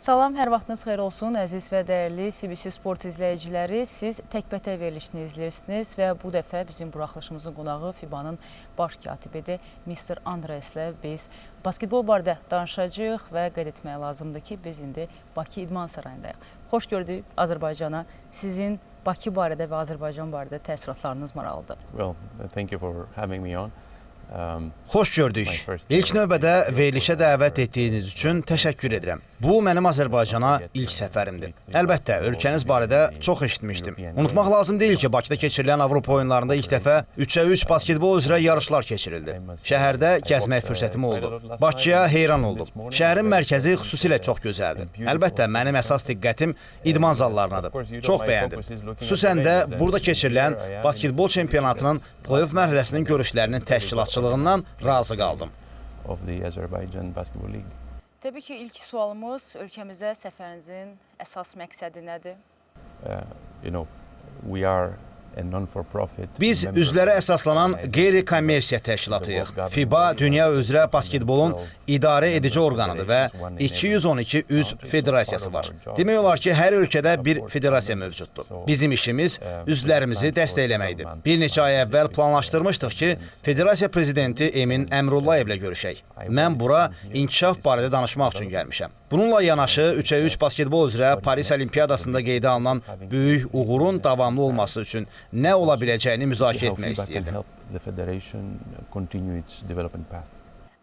Salam, hər vaxtınız xeyir olsun, əziz və dəyərli CBC Sport izləyiciləri. Siz təkbətək verilişini izləyirsiniz və bu dəfə bizim buraxılışımızın qonağı FIBA-nın baş katibidir, Mr. Andreslə biz basketbol barədə danışacağıq və qeyd etmək lazımdır ki, biz indi Bakı İdman Sarayındayıq. Xoş gördük Azərbaycana. Sizin Bakı barədə və Azərbaycan barədə təəssüratlarınız maraqlıdır. Well, thank you for having me on. Xoş gördük. İlk növbədə verilişə dəvət etdiyiniz üçün təşəkkür edirəm. Bu, mənim Azərbaycana ilk səfərimdir. Əlbəttə, ölkəniz barədə çox eşitmişdim. Unutmaq lazım deyil ki, Bakıda keçirilən Avropa oyunlarında ilk dəfə 3x3 basketbol üzrə yarışlar keçirildi. Şəhərdə gəzmək fürsətim oldu. Bakıya heyran oldum. Şəhərin mərkəzi xüsusilə çox gözəldir. Əlbəttə, mənim əsas diqqətim idman zallarınadır. Çox bəyəndim. Xüsusən də burada keçirilən basketbol çempionatının play-off mərhələsinin görüşlərinin təşkilatçılığından razı qaldım. Təbii ki, ilk sualımız ölkəmizə səfərinizin əsas məqsədi nədir? Biz üzvlərə əsaslanan qeyri-kommersiya təşkilatıyıq. FIBA dünya üzrə basketbolun idarə edici orqanıdır və 212 üzv federasiyası var. Demək olar ki, hər ölkədə bir federasiya mövcuddur. Bizim işimiz üzvlərimizi dəstəkləməkdir. Bir neçə ay əvvəl planlaşdırmışdıq ki, federasiya prezidenti Emin Əmrullayevlə görüşək. Mən bura inkişaf barədə danışmaq üçün gəlmişəm. Bununla yanaşı 3x3 basketbol üzrə Paris Olimpiyadasında qeydə alınan böyük uğurun davamlı olması üçün nə ola biləcəyini müzakirə etmək istəyirdim.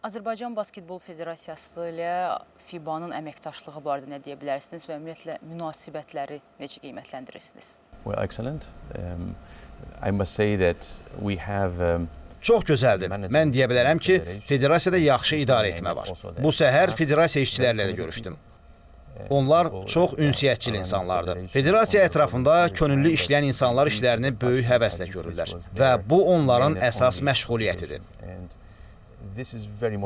Azərbaycan Basketbol Federasiyası ilə FIBA-nın əməkdaşlığı barədə nə deyə bilərsiniz və ümumiyyətlə münasibətləri necə qiymətləndirirsiniz? Well, excellent. I must say that we have Çox gözəldir. Mən deyə bilərəm ki, federasiyada yaxşı idarə etmə var. Bu səhər federasiya işçilərlə də görüşdüm. Onlar çox ünsiyyətçil insanlardır. Federasiya ətrafında könüllü işləyən insanlar işlərini böyük həvəslə görürlər və bu onların əsas məşğuliyyətidir.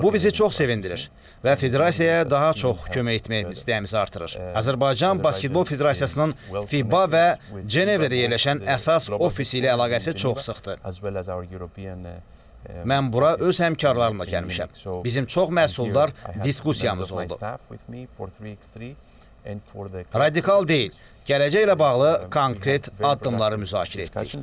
Bu bizi çox sevindirir və federasiyaya daha çox kömək etmək istəyimizi artırır. Azərbaycan Basketbol Federasiyasının FIBA və Cenevrədə yerləşən əsas ofisi ilə əlaqəsi çox sıxdır. Mən bura öz həmkarlarımla gəlmişəm. Bizim çox məhsuldar diskusiyamız oldu. Radikal deyil, gələcəklə bağlı konkret addımları müzakirə etdik.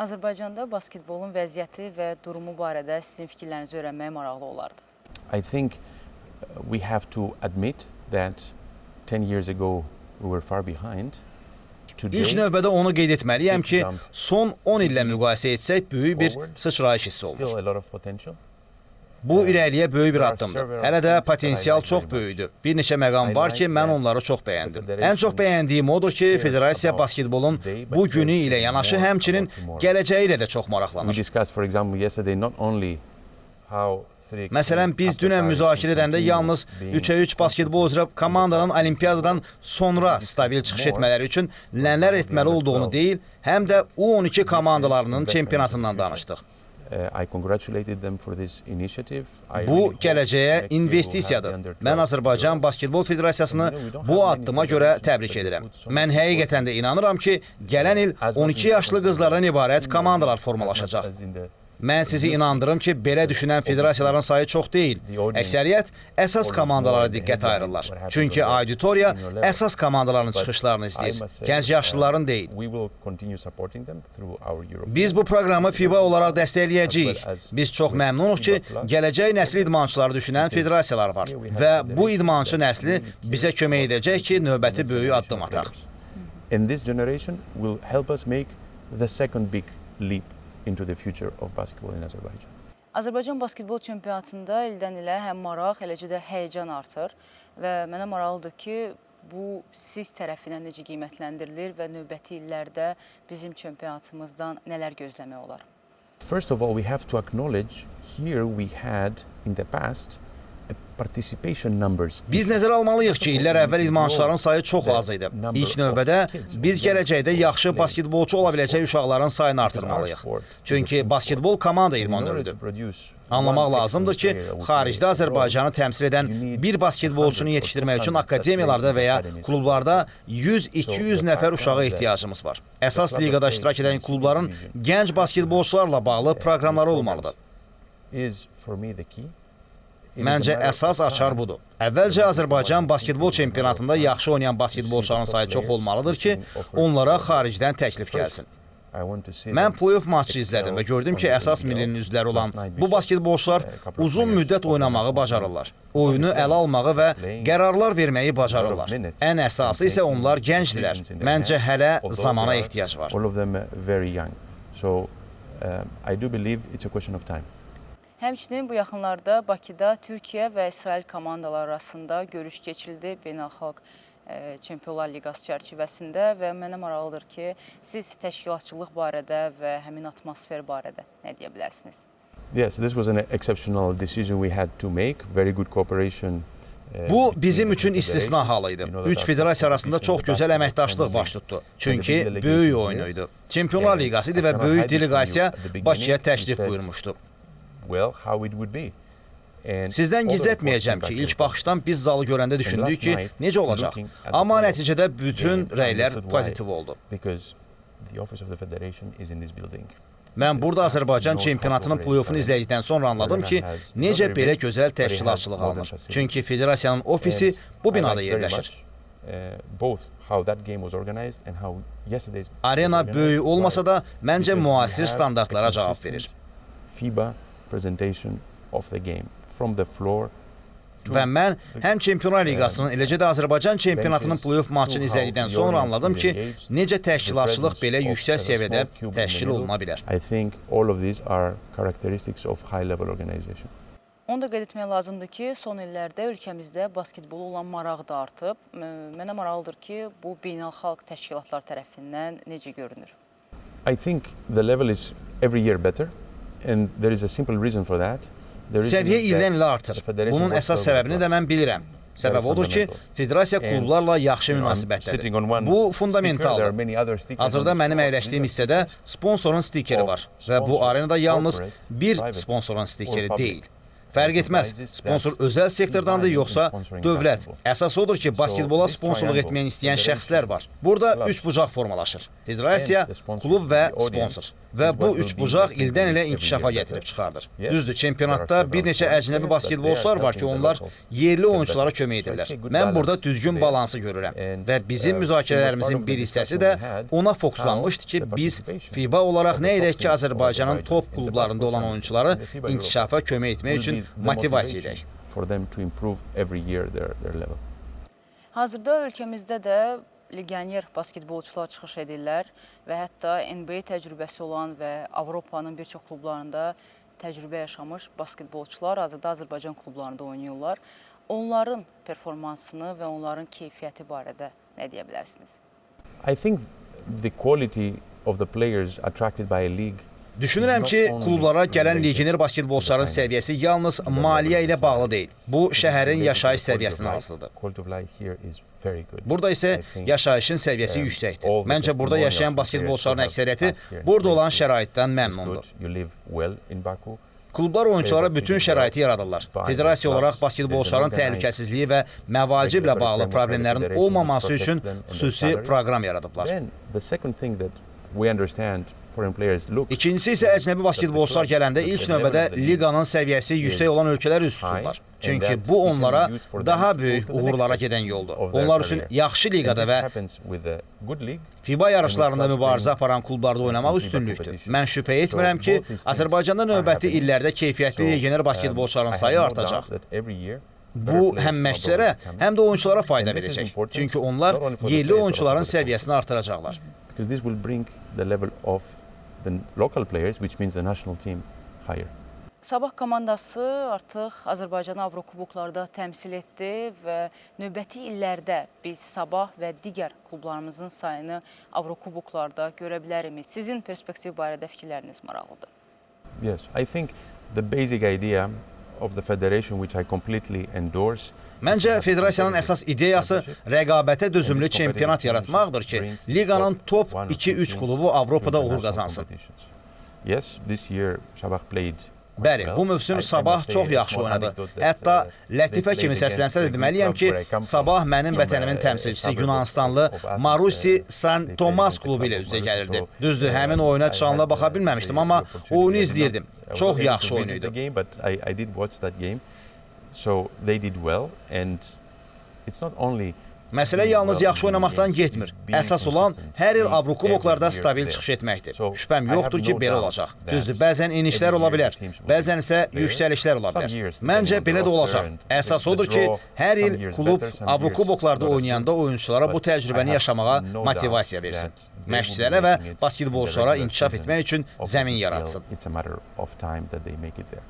Azərbaycanda basketbolun vəziyyəti və durumu barədə sizin fikirlərinizi öyrənməyə maraqlı olardı. I think we have to admit that 10 years ago we were far behind. İlk növbədə onu qeyd etməliyəm ki, son 10 illə müqayisə etsək böyük bir sıçrayış hissi olmuş. Bu irəliyə böyük bir addımdır. Hələ də potensial çox böyükdür. Bir neçə məqam var ki, mən onları çox bəyəndim. Ən çox bəyəndiyim odur ki, federasiya basketbolun bu günü ilə yanaşı həmçinin gələcəyi ilə də çox maraqlanır. Məsələn, biz dünən müzakirə edəndə yalnız 3x3 basketbol üzrə komandanın olimpiyadadan sonra stabil çıxış etmələri üçün nələr etməli olduğunu deyil, həm də U12 komandalarının çempionatından danışdıq. Bu, gələcəyə investisiyadır. Mən Azərbaycan Basketbol Federasiyasını bu addıma görə təbrik edirəm. Mən həqiqətən də inanıram ki, gələn il 12 yaşlı qızlardan ibarət komandalar formalaşacaq. Mən sizi inandırım ki, belə düşünən federasiyaların sayı çox deyil. Əksəriyyət əsas komandalara diqqət ayırırlar. Çünki auditoriya əsas komandaların çıxışlarını izləyir. Gənc yaşlıların deyil. Biz bu proqramı FIBA olaraq dəstəkləyəcəyik. Biz çox məmnunuq ki, gələcək nəsil idmançıları düşünən federasiyalar var. Və bu idmançı nəsli bizə kömək edəcək ki, növbəti böyük addım ataq. Into the future of basketball in Azerbaijan. Azərbaycan basketbol çempionatında ildən ilə həm maraq, eləcə də həyəcan artır və mənə maraqlıdır ki, bu siz tərəfindən necə qiymətləndirilir və növbəti illərdə bizim çempionatımızdan nələr gözləmək olar? First of all, we have to acknowledge here we had in the past Biz nəzərə almalıyıq ki, illər əvvəl idmançıların sayı çox az idi. İlk növbədə biz gələcəkdə yaxşı basketbolçu ola biləcək uşaqların sayını artırmalıyıq. Çünki basketbol komanda idman növüdür. Anlamaq lazımdır ki, xaricdə Azərbaycanı təmsil edən bir basketbolçunu yetişdirmək üçün akademiyalarda və ya klublarda 100-200 nəfər uşağa ehtiyacımız var. Əsas liqada iştirak edən klubların gənc basketbolçularla bağlı proqramları olmalıdır. Məncə əsas açar budur. Əvvəlcə Azərbaycan basketbol çempionatında yaxşı oynayan basketbolçuların sayı çox olmalıdır ki, onlara xaricdən təklif gəlsin. Mən play-off matçı izlədim və gördüm ki, əsas millinin üzvləri olan bu basketbolçular uzun müddət oynamağı bacarırlar. Oyunu ələ almağı və qərarlar verməyi bacarırlar. Ən əsası isə onlar gəncdirlər. Məncə hələ zamana ehtiyac var. Həmçinin bu yaxınlarda Bakıda Türkiyə və İsrail komandaları arasında görüş keçildi Beynəlxalq Çempionlar Liqası çərçivəsində və mənə maraqlıdır ki, siz təşkilatçılıq barədə və həmin atmosfer barədə nə deyə bilərsiniz? Yes, this was an exceptional decision we had to make. Very good cooperation. Bu bizim üçün istisna halı idi. Üç federasiya arasında çox gözəl əməkdaşlıq baş tutdu. Çünki böyük oyunu idi. Çempionlar Liqası idi və böyük delegasiya Bakıya təşrif buyurmuşdu. Sizdən gizlətməyəcəm ki, ilk baxışdan biz zalı görəndə düşündük ki, necə olacaq? Amma nəticədə bütün rəylər pozitiv oldu. Mən burada Azərbaycan çempionatının play-offunu izlədikdən sonra anladım ki, necə belə gözəl təşkilatçılıq alınır. Çünki federasiyanın ofisi bu binada yerləşir. Arena böyük olmasa da, məncə müasir standartlara cavab verir. Və mən həm Çempionlar Liqasının, eləcə də Azərbaycan çempionatının play-off maçını izlədikdən sonra anladım ki, necə təşkilatçılıq belə yüksək səviyyədə təşkil oluna bilər. Onu da qeyd etmək lazımdır ki, son illərdə ölkəmizdə basketbolu olan maraq da artıb. Mənə maraqlıdır ki, bu beynəlxalq təşkilatlar tərəfindən necə görünür? I think the level is every year better and there is a simple reason for that. Səviyyə ildən ilə artır. Bunun əsas səbəbini də mən bilirəm. Səbəb odur ki, federasiya klublarla yaxşı münasibətdədir. Bu fundamentaldır. Hazırda mənim əyləşdiyim hissədə sponsorun stikeri var və bu arenada yalnız bir sponsorun stikeri deyil. Fərq etməz, sponsor özəl sektordandır, yoxsa dövlət. Əsas odur ki, basketbola sponsorluq etməyən istəyən şəxslər var. Burada üç bucaq formalaşır. Federasiya, klub və sponsor. Və bu üç bucaq ildən ilə inkişafa gətirib çıxardır. Düzdür, çempionatda bir neçə əcnəbi basketbolçular var ki, onlar yerli oyunculara kömək edirlər. Mən burada düzgün balansı görürəm. Və bizim müzakirələrimizin bir hissəsi də ona fokuslanmışdı ki, biz FIBA olaraq nə edək ki, Azərbaycanın top klublarında olan oyuncuları inkişafa kömək etmək üçün motivasiya edək. Hazırda ölkəmizdə də legioner basketbolçular çıxış edirlər və hətta NBA təcrübəsi olan və Avropanın bir çox klublarında təcrübə yaşamış basketbolçular hazırda Azərbaycan klublarında oynayırlar. Onların performansını və onların keyfiyyəti barədə nə deyə bilərsiniz? I think the quality of the players attracted by a league. Düşünürəm ki, klublara gələn legioner basketbolçuların səviyyəsi yalnız maliyyə ilə bağlı deyil. Bu, şəhərin yaşayış səviyyəsindən asılıdır. Burada isə yaşayışın səviyyəsi yüksəkdir. Məncə, burada yaşayan basketbolçuların əksəriyyəti burada olan şəraitdən məmnundur. Klublar oyunculara bütün şəraiti yaradırlar. Federasiya olaraq basketbolçuların təhlükəsizliyi və məvaciblə bağlı problemlərin olmaması üçün xüsusi proqram yaradıblar. İkincisi isə əcnəbi basketbolçular gələndə ilk növbədə liqanın səviyyəsi yüksək olan ölkələr üst tuturlar. Çünki bu onlara daha böyük uğurlara gedən yoldur. Onlar üçün yaxşı liqada və FIBA yarışlarında mübarizə aparan klublarda oynamaq üstünlükdür. Mən şübhə etmirəm ki, Azərbaycanda növbəti illərdə keyfiyyətli legioner basketbolçuların sayı artacaq. Bu, həm məşqçilərə, həm də oyunculara fayda verəcək. Çünki onlar yerli oyuncuların səviyyəsini artıracaqlar. Sabah komandası artıq Azərbaycanı Avrokuboklarda təmsil etdi və növbəti illərdə biz Sabah və digər klublarımızın sayını Avrokuboklarda görə bilərimi? Sizin perspektiv barədə fikirləriniz maraqlıdır. Yes, I think the basic idea of the federation which I completely endorse. Məncə, federasiyanın əsas ideyası rəqabətə dözümlü çempionat yaratmaqdır ki, liqanın top 2-3 klubu Avropada uğur qazansın. Bəli, bu mövsüm Sabah çox yaxşı oynadı. Hətta Lətifə kimi səslənsə də deməliyəm ki, Sabah mənim vətənimin təmsilçisi Yunanistanlı Marusi San Tomas klubu ilə üzə gəlirdi. Düzdür, həmin oyuna canlı baxa bilməmişdim, amma oyunu izləyirdim. Çox yaxşı oyunu idi. So they did well, and it's not only Məsələ yalnız yaxşı oynamaqdan getmir. Əsas olan hər il Avrokuboklarda stabil çıxış etməkdir. Şübhəm yoxdur ki, belə olacaq. Düzdür, bəzən enişlər ola bilər, bəzən isə yüksəlişlər ola bilər. Məncə belə də olacaq. Əsas odur ki, hər il klub Avrokuboklarda oynayanda oyunçulara bu təcrübəni yaşamağa motivasiya versin. Məşqçilərə və basketbolçulara inkişaf etmək üçün zəmin yaratsın. It's a matter of time that they make it there.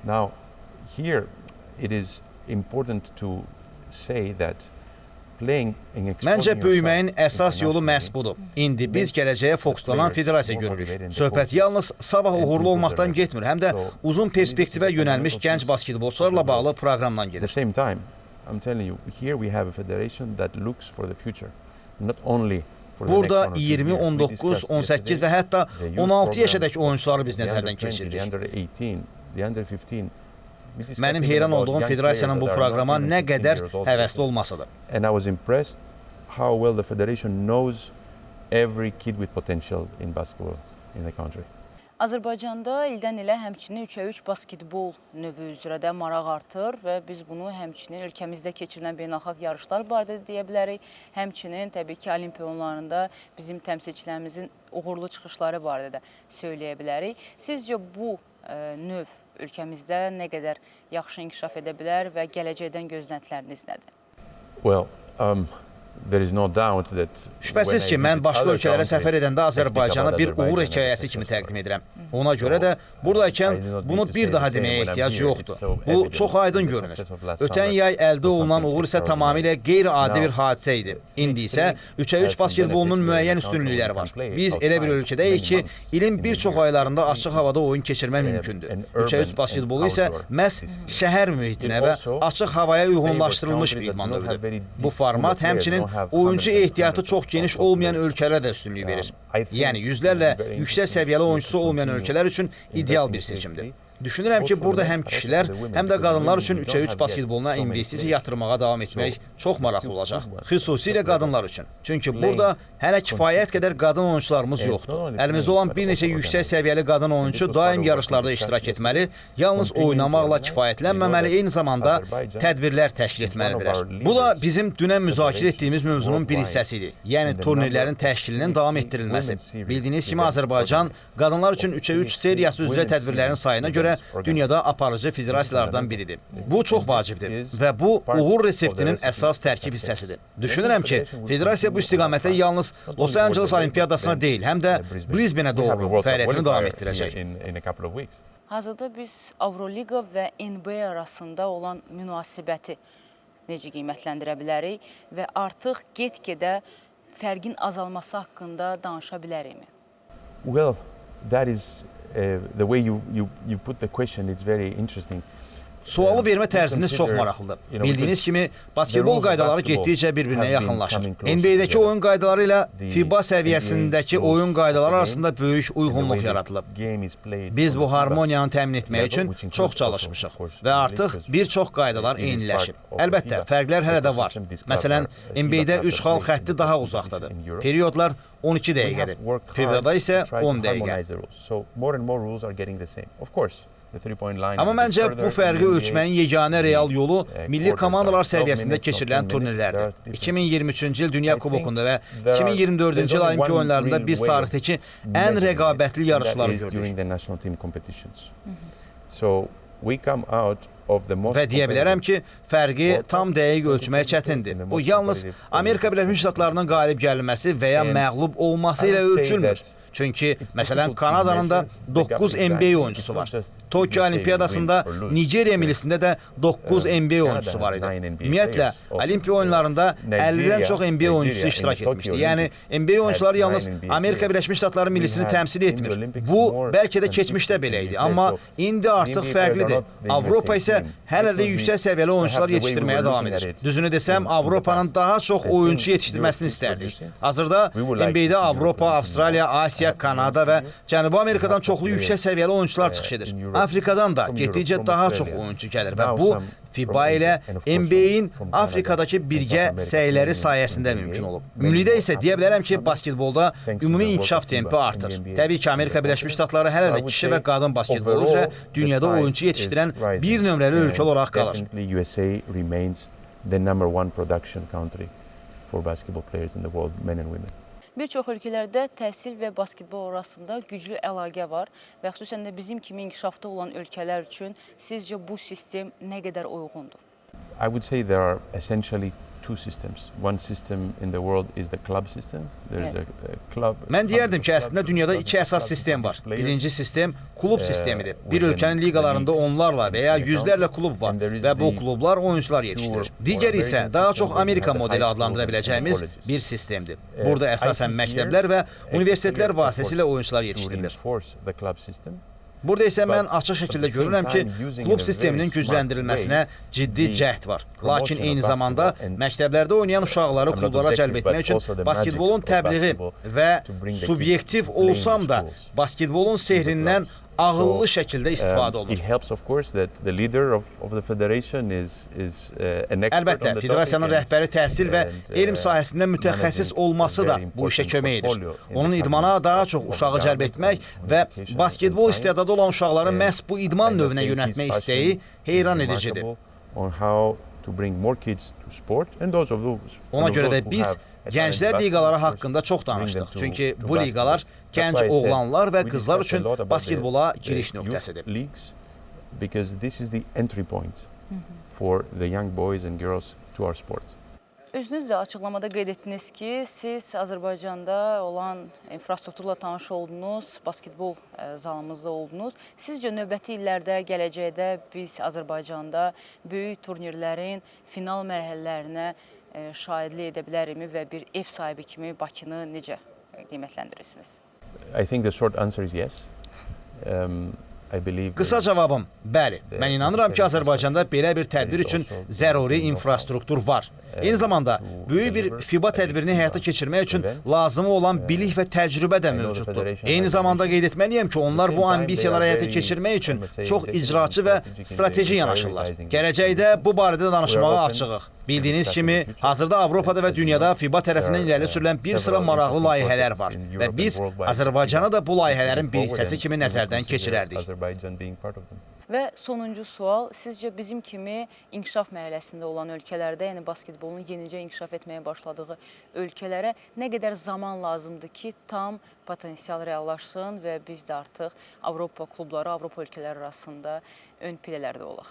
Now, here it is important to say that Məncə böyüməyin əsas yolu məhz budur. İndi biz gələcəyə fokuslanan federasiya görürük. Söhbət yalnız sabah uğurlu olmaqdan getmir, həm də uzun perspektivə yönəlmiş gənc basketbolçularla bağlı proqramdan gedir. Burada 20, 19, 18 və hətta 16 yaşadakı oyuncuları biz nəzərdən keçiririk. Mənim heyran olduğum federasiyanın bu proqrama nə qədər həvəsli olmasıdır. And I was impressed how well the federation knows every kid with potential in basketball in the country. Azərbaycanda ildən ilə həmçinin 3x3 basketbol növü üzrə də maraq artır və biz bunu həmçinin ölkəmizdə keçirilən beynəlxalq yarışlar barədə deyə bilərik. Həmçinin təbii ki, Olimpiya oyunlarında bizim təmsilçilərimizin uğurlu çıxışları barədə də söyləyə bilərik. Sizcə bu növ ölkəmizdə nə qədər yaxşı inkişaf edə bilər və gələcəkdən gözləntiləriniz nədir? Well, there is no doubt that Şübhəsiz ki, mən başqa ölkələrə səfər edəndə Azərbaycana bir uğur hekayəsi kimi təqdim edirəm. Ona görə də buradakən bunu bir daha deməyə ehtiyac yoxdur. Bu çox aydın görünür. Ötən yay əldə olunan uğur isə tamamilə qeyri-adi bir hadisə idi. İndi isə 3x3 basketbolunun müəyyən üstünlükləri var. Biz elə bir ölkədəyik ki, ilin bir çox aylarında açıq havada oyun keçirmək mümkündür. 3x3 basketbolu isə məhz şəhər mühitinə və açıq havaya uyğunlaşdırılmış bir idman növüdür. Bu format həmçinin oyuncu ehtiyatı çox geniş olmayan ölkələrə də üstünlük verir. Yəni yüzlərlə yüksək səviyyəli oyuncusu olmayan ölkələr üçün ideal bir seçimdir. Düşünürəm ki, burada həm kişilər, həm də qadınlar üçün 3x3 basketboluna investisiya yatırmağa davam etmək çox maraqlı olacaq. Xüsusilə qadınlar üçün. Çünki burada hələ kifayət qədər qadın oyuncularımız yoxdur. Əlimizdə olan bir neçə yüksək səviyyəli qadın oyuncu daim yarışlarda iştirak etməli, yalnız oynamaqla kifayətlənməməli, eyni zamanda tədbirlər təşkil etməlidirlər. Bu da bizim dünən müzakirə etdiyimiz mövzunun bir hissəsidir. Yəni turnirlərin təşkilinin davam etdirilməsi. Bildiyiniz kimi Azərbaycan qadınlar üçün 3x3 seriyası üzrə tədbirlərin sayına görə dünyada aparıcı federasiyalardan biridir. Bu çox vacibdir və bu uğur reseptinin əsas tərkib hissəsidir. Düşünürəm ki, federasiya bu istiqamətdə yalnız Los Angeles Olimpiyadasına deyil, həm də Brisbane-ə doğru fəaliyyətini davam etdirəcək. Hazırda biz Avroliqa və NBA arasında olan münasibəti necə qiymətləndirə bilərik və artıq get-gedə fərqin azalması haqqında danışa bilərikmi? Well, that is the way you put the question, it's very interesting. Sualı vermə tərziniz çox maraqlıdır. Bildiyiniz kimi, basketbol qaydaları getdikcə bir-birinə yaxınlaşır. NBA-dəki oyun qaydaları ilə FIBA səviyyəsindəki oyun qaydaları arasında böyük uyğunluq yaradılıb. Biz bu harmoniyanı təmin etmək üçün çox çalışmışıq və artıq bir çox qaydalar eyniləşib. Əlbəttə, fərqlər hələ də var. Məsələn, NBA-də 3 xal xətti daha uzaqdadır. Periodlar 12 dəqiqədir. FIBA-da isə 10 dəqiqə. Amma məncə bu fərqi ölçməyin yeganə real yolu milli komandalar səviyyəsində keçirilən turnirlərdir. 2023-cü il Dünya Kubokunda və 2024-cü il Olimpiya oyunlarında biz tarixdəki ən rəqabətli yarışları gördük. Və deyə bilərəm ki, fərqi tam dəqiq ölçmək çətindir. Bu yalnız Amerika Birləşmiş Ştatlarının qalib gəlməsi və ya məğlub olması ilə ölçülmür. Çünki, məsələn, Kanadanın da 9 NBA oyuncusu var. Tokyo Olimpiyadasında Nigeriya millisində də 9 NBA oyuncusu var idi. Ümumiyyətlə, Olimpiya oyunlarında 50-dən çox NBA oyuncusu iştirak etmişdi. Yəni, NBA oyuncuları yalnız Amerika Birləşmiş Ştatları millisini təmsil etmir. Bu, bəlkə də keçmişdə belə idi. Amma indi artıq fərqlidir. Avropa isə hələ də yüksək səviyyəli oyuncular yetişdirməyə davam edir. Düzünü desəm, Avropanın daha çox oyuncu yetişdirməsini istərdik. Hazırda NBA-də Avropa, Avstraliya, Asiya Rusiya, Kanada və Cənubi Amerikadan çoxlu yüksək səviyyəli oyunçular çıxış edir. Afrikadan da getdikcə daha çox oyunçu gəlir və bu FIBA ilə NBA-in Afrikadakı birgə səyləri sayəsində mümkün olub. Ümumilikdə isə deyə bilərəm ki, basketbolda ümumi inkişaf tempi artır. Təbii ki, Amerika Birləşmiş Ştatları hələ də kişi və qadın basketbolu üzrə dünyada oyuncu yetişdirən bir nömrəli ölkə olaraq qalır. USA remains the number one production country for basketball players in the world, men and women. Bir çox ölkələrdə təhsil və basketbol arasında güclü əlaqə var və xüsusən də bizim kimi inkişafda olan ölkələr üçün sizcə bu sistem nə qədər uyğundur? I would say there are essentially two systems. One system in the world is the club system. There is a club. Mən deyərdim ki, əslində dünyada iki əsas sistem var. Birinci sistem klub sistemidir. Bir ölkənin liqalarında onlarla və ya yüzlərlə klub var və bu klublar oyuncular yetişdirir. Digəri isə daha çox Amerika modeli adlandıra biləcəyimiz bir sistemdir. Burada əsasən məktəblər və universitetlər vasitəsilə oyuncular yetişdirilir. Burada isə mən açıq şəkildə görürəm ki, klub sisteminin gücləndirilməsinə ciddi cəhd var. Lakin eyni zamanda məktəblərdə oynayan uşaqları klublara cəlb etmək üçün basketbolun təbliği və subyektiv olsam da basketbolun sehrindən ağıllı şəkildə istifadə olunur. Əlbəttə, federasiyanın rəhbəri təhsil və elm sahəsində mütəxəssis olması da bu işə kömək edir. Onun idmana daha çox uşağı cəlb etmək və basketbol istedadı olan uşaqları məhz bu idman növünə yönəltmək istəyi heyran edicidir. Ona görə də biz gənclər liqaları haqqında çox danışdıq. Çünki bu liqalar gənc oğlanlar və qızlar üçün basketbola giriş nöqtəsidir. Özünüz də açıqlamada qeyd etdiniz ki, siz Azərbaycanda olan infrastrukturla tanış oldunuz, basketbol zalımızda oldunuz. Sizcə növbəti illərdə, gələcəkdə biz Azərbaycanda böyük turnirlərin final mərhələlərinə şahidlik edə bilərikmi və bir ev sahibi kimi Bakını necə qiymətləndirirsiniz? Qısa cavabım, bəli. Mən inanıram ki, Azərbaycanda belə bir tədbir üçün zəruri infrastruktur var. Eyni zamanda, böyük bir FIBA tədbirini həyata keçirmək üçün lazımı olan bilik və təcrübə də mövcuddur. Eyni zamanda qeyd etməliyəm ki, onlar bu ambisiyaları həyata keçirmək üçün çox icraçı və strateji yanaşırlar. Gələcəkdə bu barədə danışmağa açığıq. Bildiyiniz kimi, hazırda Avropada və dünyada FIBA tərəfindən irəli sürülən bir sıra maraqlı layihələr var və biz Azərbaycanı da bu layihələrin bir hissəsi kimi nəzərdən keçirərdik. Və sonuncu sual, sizcə bizim kimi inkişaf mərhələsində olan ölkələrdə, yəni basketbolun yenicə inkişaf etməyə başladığı ölkələrə nə qədər zaman lazımdır ki, tam potensial reallaşsın və biz də artıq Avropa klubları, Avropa ölkələri arasında ön pillələrdə olaq?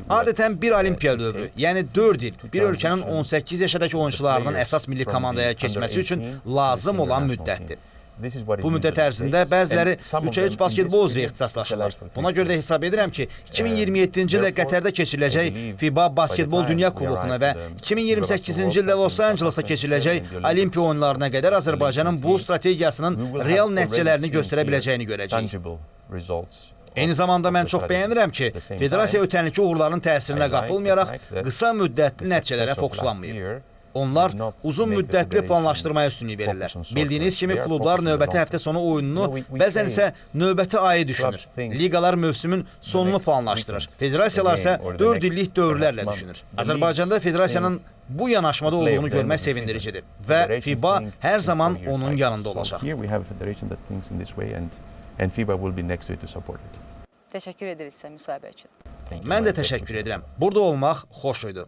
Adətən bir olimpiya dövrü, yəni 4 il, bir ölkənin 18 yaşadakı oyunçularının əsas milli komandaya keçməsi üçün lazım olan müddətdir. Bu müddət ərzində bəziləri 3x3 basketbol üzrə ixtisaslaşırlar. Buna görə də hesab edirəm ki, 2027-ci ildə Qətərdə keçiriləcək FIBA Basketbol Dünya Kubokuna və 2028-ci ildə Los Angelesda keçiriləcək Olimpiya oyunlarına qədər Azərbaycanın bu strategiyasının real nəticələrini göstərə biləcəyini görəcəyik. Eyni zamanda mən çox bəyənirəm ki, federasiya ötənlikli uğurların təsirinə qapılmayaraq qısa müddətli nəticələrə fokuslanmayır. Onlar uzun müddətli planlaşdırmaya üstünlük verirlər. Bildiyiniz kimi klublar növbəti həftə sonu oyununu, bəzən isə növbəti ayı düşünür. Liqalar mövsümün sonunu planlaşdırır. Federasiyalar isə 4 illik dövrlərlə düşünür. Azərbaycanda federasiyanın bu yanaşmada olduğunu görmək sevindiricidir və FIBA hər zaman onun yanında olacaq. Təşəkkür edirik sizə müsahibə üçün. Mən də təşəkkür edirəm. Burada olmaq xoş idi.